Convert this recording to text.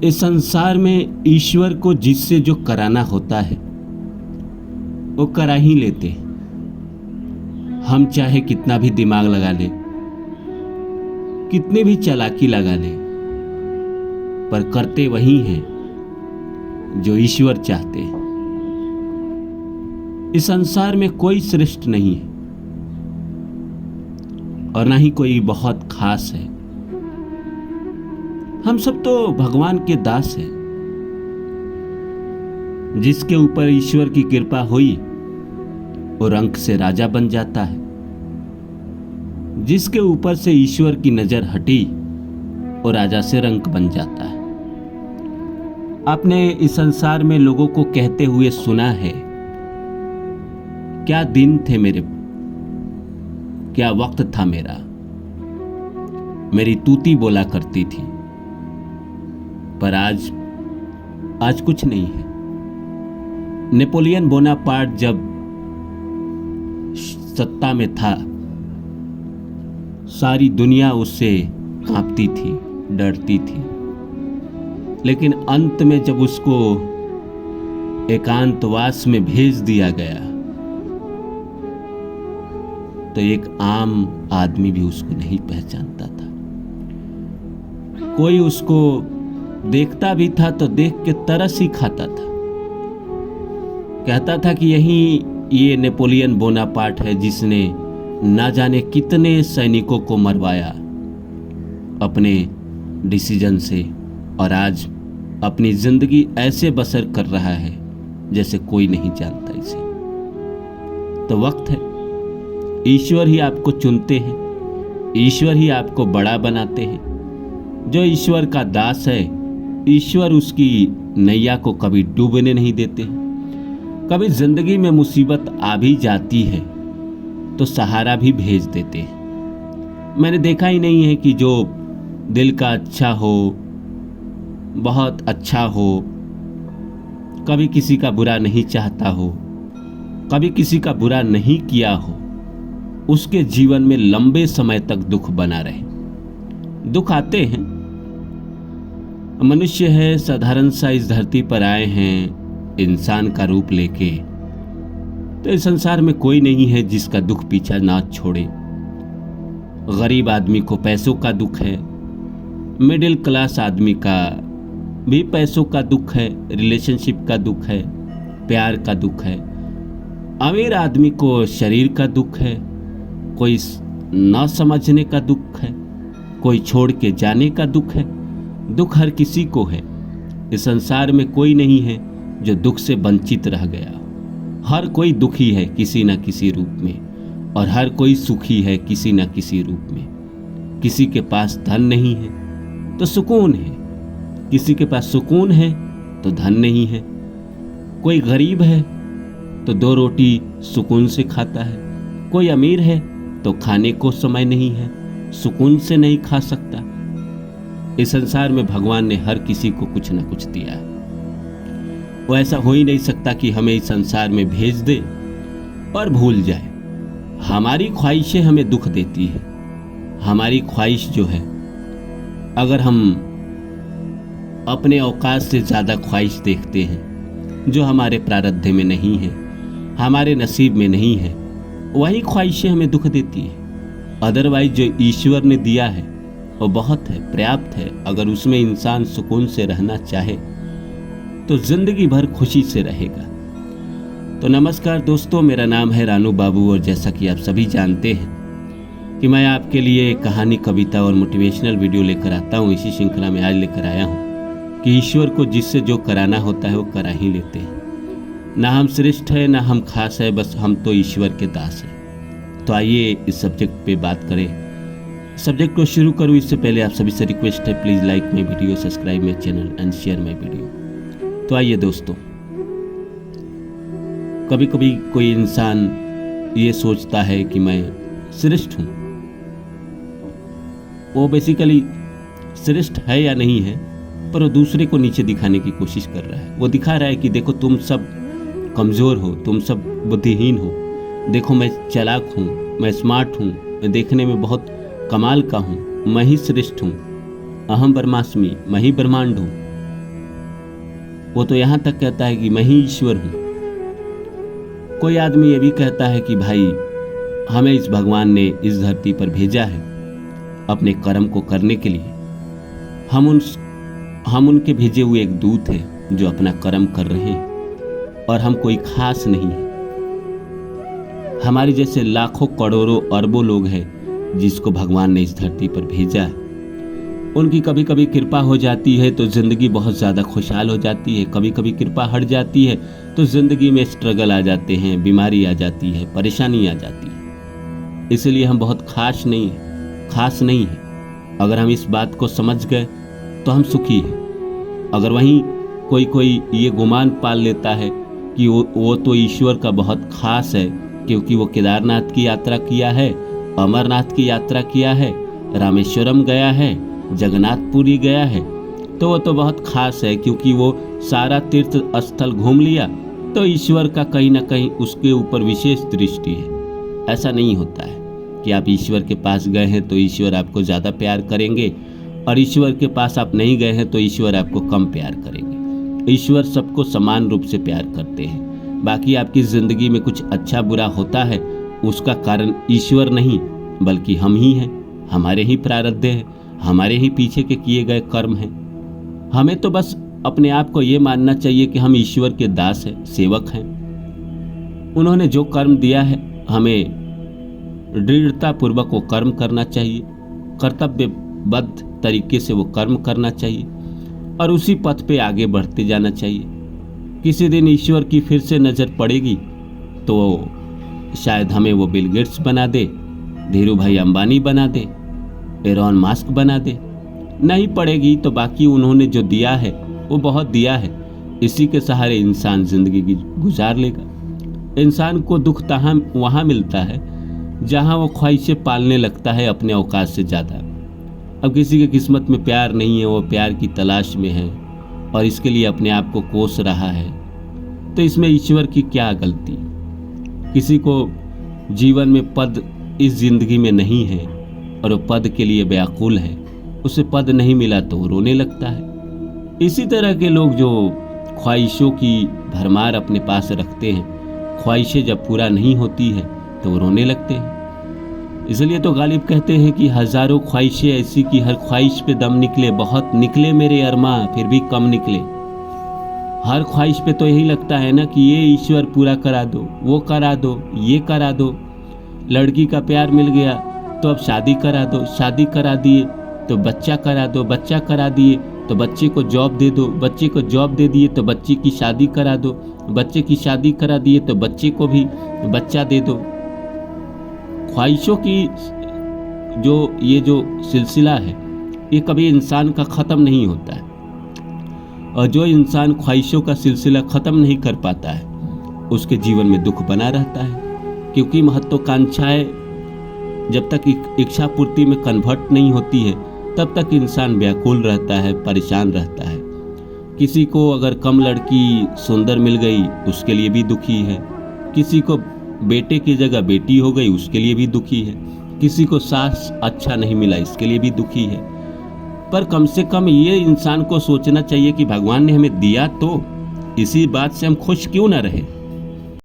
इस संसार में ईश्वर को जिससे जो कराना होता है वो करा ही लेते। हम चाहे कितना भी दिमाग लगा ले, कितनी भी चालाकी लगा ले, पर करते वही हैं जो ईश्वर चाहते हैं। इस संसार में कोई श्रेष्ठ नहीं है और ना ही कोई बहुत खास है। हम सब तो भगवान के दास हैं। जिसके ऊपर ईश्वर की कृपा हुई वो रंक से राजा बन जाता है। जिसके ऊपर से ईश्वर की नजर हटी वो राजा से रंक बन जाता है। आपने इस संसार में लोगों को कहते हुए सुना है, क्या दिन थे मेरे, क्या वक्त था मेरा, मेरी तूती बोला करती थी। पर आज कुछ नहीं है। नेपोलियन बोनापार्ट जब सत्ता में था, सारी दुनिया उससे कांपती थी, डरती थी। लेकिन अंत में जब उसको एकांतवास में भेज दिया गया तो एक आम आदमी भी उसको नहीं पहचानता था। कोई उसको देखता भी था तो देख के तरस ही खाता था। कहता था कि ये नेपोलियन बोनापार्ट है जिसने ना जाने कितने सैनिकों को मरवाया अपने डिसीजन से, और आज अपनी जिंदगी ऐसे बसर कर रहा है जैसे कोई नहीं जानता इसे। तो वक्त है, ईश्वर ही आपको चुनते हैं, ईश्वर ही आपको बड़ा बनाते हैं। जो ईश्वर का दास है, ईश्वर उसकी नैया को कभी डूबने नहीं देते हैं। कभी जिंदगी में मुसीबत आ भी जाती है तो सहारा भी भेज देते हैं। मैंने देखा ही नहीं है कि जो दिल का अच्छा हो, बहुत अच्छा हो, कभी किसी का बुरा नहीं चाहता हो, कभी किसी का बुरा नहीं किया हो, उसके जीवन में लंबे समय तक दुख बना रहे। दुख आते हैं, मनुष्य है, साधारण सा इस धरती पर आए हैं इंसान का रूप लेके। तो इस संसार में कोई नहीं है जिसका दुख पीछा ना छोड़े। गरीब आदमी को पैसों का दुख है, मिडिल क्लास आदमी का भी पैसों का दुख है, रिलेशनशिप का दुख है, प्यार का दुख है। अमीर आदमी को शरीर का दुख है, कोई ना समझने का दुख है, कोई छोड़ के जाने का दुख है। दुख हर किसी को है। इस संसार में कोई नहीं है जो दुख से वंचित रह गया। हर कोई दुखी है किसी न किसी रूप में, और हर कोई सुखी है किसी न किसी रूप में। किसी के पास धन नहीं है तो सुकून है, किसी के पास सुकून है तो धन नहीं है। कोई गरीब है तो 2 रोटी सुकून से खाता है, कोई अमीर है तो खाने को समय नहीं है, सुकून से नहीं खा सकता। इस संसार में भगवान ने हर किसी को कुछ न कुछ दिया है। वो ऐसा हो ही नहीं सकता कि हमें इस संसार में भेज दे और भूल जाए। हमारी ख्वाहिशें हमें दुख देती है। हमारी ख्वाहिश जो है, अगर हम अपने औकात से ज़्यादा ख्वाहिश देखते हैं जो हमारे प्रारब्ध में नहीं है, हमारे नसीब में नहीं है, वही ख्वाहिशें हमें दुख देती है। अदरवाइज जो ईश्वर ने दिया है वो बहुत है, पर्याप्त है। अगर उसमें इंसान सुकून से रहना चाहे तो जिंदगी भर खुशी से रहेगा। तो नमस्कार दोस्तों, मेरा नाम है रानू बाबू, और जैसा कि आप सभी जानते हैं कि मैं आपके लिए कहानी, कविता और मोटिवेशनल वीडियो लेकर आता हूँ। इसी श्रृंखला में आज लेकर आया हूँ कि ईश्वर को जिससे जो कराना होता है वो करा ही लेते हैं। ना हम श्रेष्ठ है, ना हम खास है, बस हम तो ईश्वर के दास हैं। तो आइए इस सब्जेक्ट पे बात करें। सब्जेक्ट को शुरू करूँ इससे पहले आप सभी से रिक्वेस्ट है, please like my video, subscribe my channel and share my video. तो आइए दोस्तों, कभी कभी कोई इंसान ये सोचता है कि मैं श्रेष्ठ हूँ। वो बेसिकली श्रेष्ठ है या नहीं है, पर वो दूसरे को नीचे दिखाने की कोशिश कर रहा है। वो दिखा रहा है कि देखो तुम सब कमज़ोर हो, तुम सब बुद्धिहीन हो, देखो मैं चालाक हूँ, मैं स्मार्ट हूँ, मैं देखने में बहुत कमाल का हूँ, मैं ही श्रेष्ठ हूँ, अहम ब्रह्मास्मि, मैं ही ब्रह्मांड हूँ। वो तो यहाँ तक कहता है कि मैं ही ईश्वर हूँ। कोई आदमी ये भी कहता है कि भाई हमें इस भगवान ने इस धरती पर भेजा है अपने कर्म को करने के लिए। हम उनके भेजे हुए एक दूत हैं जो अपना कर्म कर रहे हैं और हम कोई खास नहीं है। हमारे जैसे लाखों करोड़ों अरबों लोग हैं जिसको भगवान ने इस धरती पर भेजा है। उनकी कभी कभी कृपा हो जाती है तो जिंदगी बहुत ज़्यादा खुशहाल हो जाती है, कभी कभी कृपा हट जाती है तो जिंदगी में स्ट्रगल आ जाते हैं, बीमारी आ जाती है, परेशानी आ जाती है। इसलिए हम बहुत खास नहीं है। अगर हम इस बात को समझ गए तो हम सुखी हैं। अगर वहीं कोई ये गुमान पाल लेता है कि वो तो ईश्वर का बहुत खास है क्योंकि वो केदारनाथ की यात्रा किया है, अमरनाथ की यात्रा किया है, रामेश्वरम गया है, जगन्नाथपुरी गया है, तो वो तो बहुत खास है क्योंकि वो सारा तीर्थ स्थल घूम लिया, तो ईश्वर का कहीं ना कहीं उसके ऊपर विशेष दृष्टि है। ऐसा नहीं होता है कि आप ईश्वर के पास गए हैं तो ईश्वर आपको ज़्यादा प्यार करेंगे और ईश्वर के पास आप नहीं गए हैं तो ईश्वर आपको कम प्यार करेंगे। ईश्वर सबको समान रूप से प्यार करते हैं। बाकी आपकी ज़िंदगी में कुछ अच्छा बुरा होता है उसका कारण ईश्वर नहीं बल्कि हम ही हैं, हमारे ही प्रारब्ध हैं, हमारे ही पीछे के किए गए कर्म हैं। हमें तो बस अपने आप को ये मानना चाहिए कि हम ईश्वर के दास हैं, सेवक हैं। उन्होंने जो कर्म दिया है हमें दृढ़ता पूर्वक वो कर्म करना चाहिए, कर्तव्यबद्ध तरीके से वो कर्म करना चाहिए और उसी पथ पे आगे बढ़ते जाना चाहिए। किसी दिन ईश्वर की फिर से नज़र पड़ेगी तो शायद हमें वो बिल गेट्स बना दे, धीरू भाई अंबानी बना दे, एलोन मस्क बना दे। नहीं पड़ेगी तो बाकी उन्होंने जो दिया है वो बहुत दिया है, इसी के सहारे इंसान ज़िंदगी गुजार लेगा। इंसान को दुख तहाँ वहाँ मिलता है जहाँ वो ख्वाहिशें पालने लगता है अपने औकात से ज़्यादा। अब किसी की किस्मत में प्यार नहीं है, वो प्यार की तलाश में है और इसके लिए अपने आप को कोस रहा है, तो इसमें ईश्वर की क्या गलती। किसी को जीवन में पद इस जिंदगी में नहीं है और वो पद के लिए व्याकुल है, उसे पद नहीं मिला तो वो रोने लगता है। इसी तरह के लोग जो ख्वाहिशों की भरमार अपने पास रखते हैं, ख्वाहिशें जब पूरा नहीं होती है तो वो रोने लगते हैं। इसलिए तो गालिब कहते हैं कि हजारों ख्वाहिशें ऐसी कि हर ख्वाहिश पे दम निकले, बहुत निकले मेरे अरमा फिर भी कम निकले। हर ख्वाहिश पे तो यही लगता है ना कि ये ईश्वर पूरा करा दो, वो करा दो, ये करा दो। लड़की का प्यार मिल गया तो अब शादी करा दो, शादी करा दिए तो बच्चा करा दो, बच्चा करा दिए तो बच्चे को जॉब दे दो, बच्चे को जॉब दे दिए तो बच्चे की शादी करा दो, बच्चे की शादी करा दिए तो बच्चे को भी बच्चा दे दो। ख्वाहिशों की ये जो सिलसिला है ये कभी इंसान का ख़त्म नहीं होता है और जो इंसान ख्वाहिशों का सिलसिला ख़त्म नहीं कर पाता है उसके जीवन में दुख बना रहता है, क्योंकि महत्वाकांक्षाएं जब तक इच्छा पूर्ति में कन्वर्ट नहीं होती है तब तक इंसान व्याकुल रहता है, परेशान रहता है। किसी को अगर कम लड़की सुंदर मिल गई उसके लिए भी दुखी है, किसी को बेटे की जगह बेटी हो गई उसके लिए भी दुखी है, किसी को सास अच्छा नहीं मिला इसके लिए भी दुखी है। पर कम से कम ये इंसान को सोचना चाहिए कि भगवान ने हमें दिया तो इसी बात से हम खुश क्यों ना रहे।